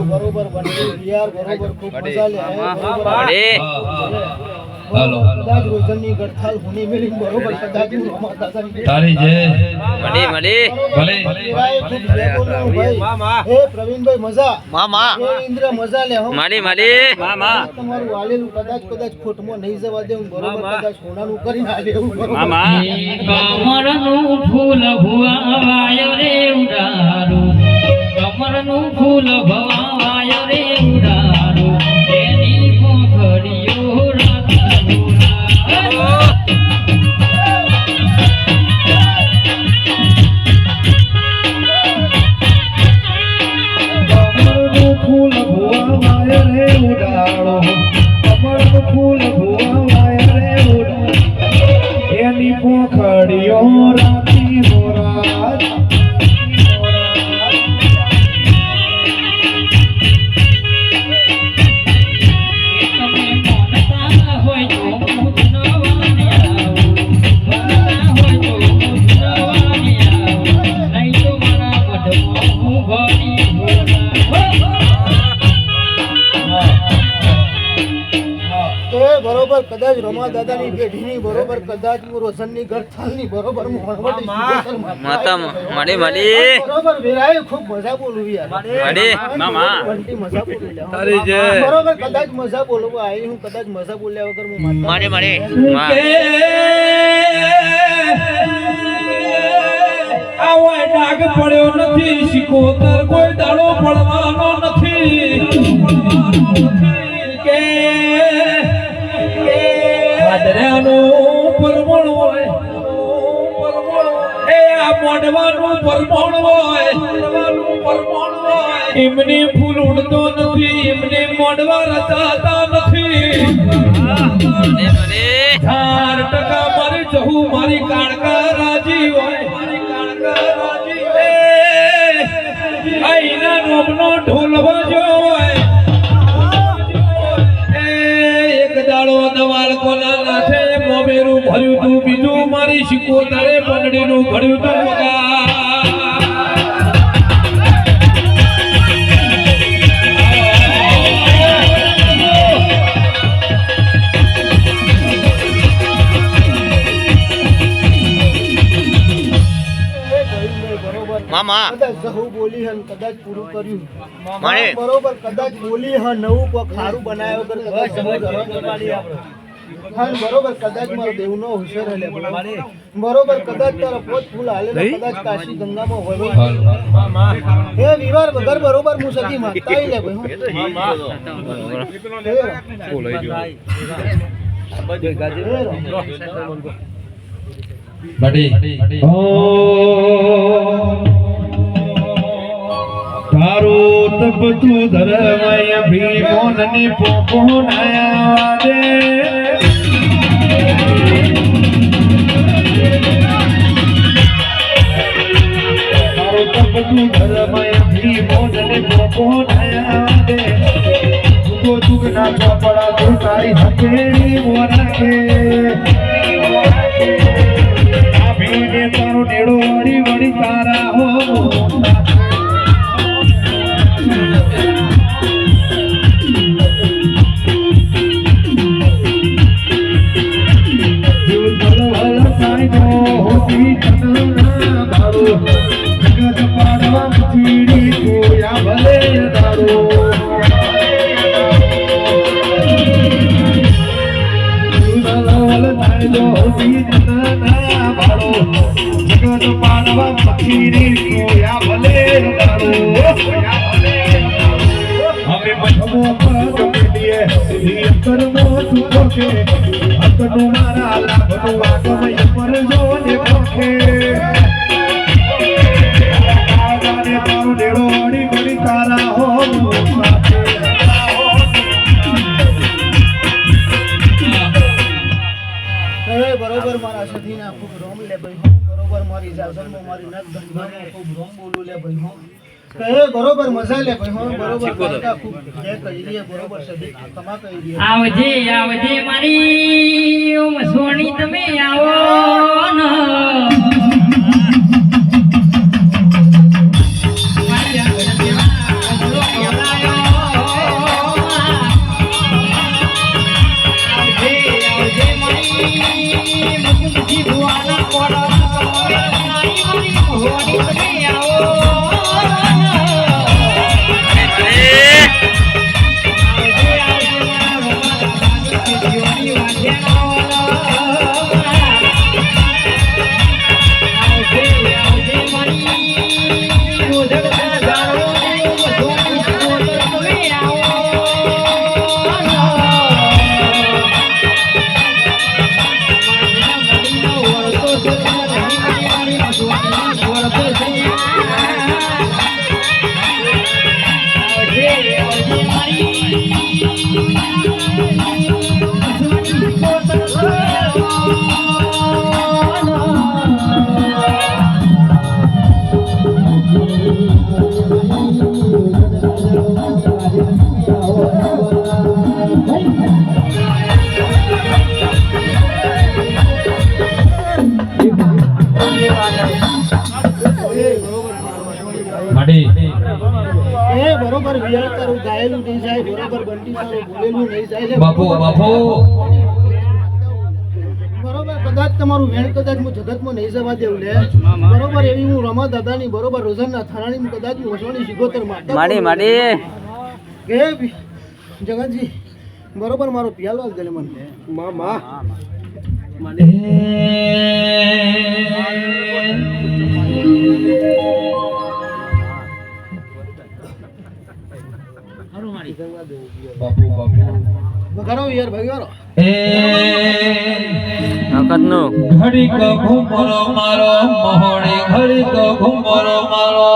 બરોબર બને યાર બરોબર ખૂબ મજા લે હાલો કદાચ રોજની ગઠાલ હોની મેલી બરોબર કદાચ તારી જય મળી ભલે હે પ્રવીણભાઈ મજા મામા હે ઇન્દ્ર મજા લે હો મળી મામા તમારું વાલેલું કદાચ ખોટમાં નહીં જવા દેવું બરોબર કદાચ સોનાનું કરી ના દેવું મામા કમરનું ફૂલ ભુવાયો રે ઉડારો કમરનું ફૂલ ભવાયો રે ઉડારો એની પોખડીઓ પોખડીઓ રાતી મોરાજ બરોબર કદાચ રમા દાદાની પેઢીની બરોબર કદાચ રોશનની ગરથાલની બરોબર માતા મળી બરોબર વેરાય ખૂબ મજા બોલું યાર મળી મામા બંટી મજા બોલું તારી જય બરોબર કદાચ મજા બોલવા આવી હું કદાચ મજા બોલ્યા વગર હું માતા મળી આવો ડાગ પડ્યો નથી શિકોતર કોઈ દાડો પડવાનો નથી કે આદરાનું પરમણ હોય એ આ મોઢવાનું પરમણ હોય એમને ફૂલ ઉડતો નથી એમને મોઢવા રચાતા નથી 4% મારી જહુ મારી કાળકા રાજી હોય આઈના નોમનો ઢોલ વાજો હોય એક દાડો દવાલ કોના નાથે મોમેરું ભર્યું તું બીજું મારી શિકોતરે પંડડીનું ભર્યું તું મગા મામા કદાચ જહુ બોલી હન કદાચ પૂરું કર્યું મારે બરોબર કદાચ બોલી હન નવું કોક ખારું બનાવ્યો વગર કદાચ જહુ કરવાની આપણે હા બરોબર કદાચ મારો દેવનો હોશિયાર હલે બરોબર કદાચ તારા પોત ફૂલ હાલે કદાચ કાશી ગંગામાં હોય એ વિવાર વગર બરોબર હું સતી માગતા લે ભાઈ બડી તારો તપ તું ધરમય ભીમોન ની પોપોનાયા દે તારો તપ તું ધરમય ભીમોન ની પોપોનાયા દે તુગ ના ચોપડા તું તારી હથેળી મોરાકે આ ભીને તારો નેડો વળી વળી તારા હો મારા લાભનું આગમય પર જો ને પોખે તારો ડેડો વળી વળી તારા હો બરોબર મારા સધીના ખૂબ રોમ લે ભાઈ બરોબર મારી જાજરમાં મારી નખ ધંધામાં ખૂબ રોમ બોલું લે ભાઈ હો બરોબર મજા લે ભાઈ હો બરોબર કાકા ખૂબ જે કહી દે બરોબર સધી કમા કહી દે આવજે મારી ઓમ સોની તમે આવો ન મસોણી તમે આવો એ બરોબર વિયાર તારું ગાયેલું નહીં જાય, બરોબર બંટી તારું બોલેલું નહીં જાય છે. બાપુ બાપુ બરોબર કદાચ તમારું વેણ કદાચ હું જગતમાં નહીં જવા દેવું લે બરોબર એવી હું રમા દાદાની બરોબર રોજનના થારાની હું કદાચ હું વસોણી શિકોતર માડી કે જગતજી બરોબર મારો પિયાલો આલ દે મને માં બાપુ બાપુ વગાડો યાર ભાઈ વાળો ઘડીક ઘુમરો મારો મહોણી ઘડીક ઘુમરો મારો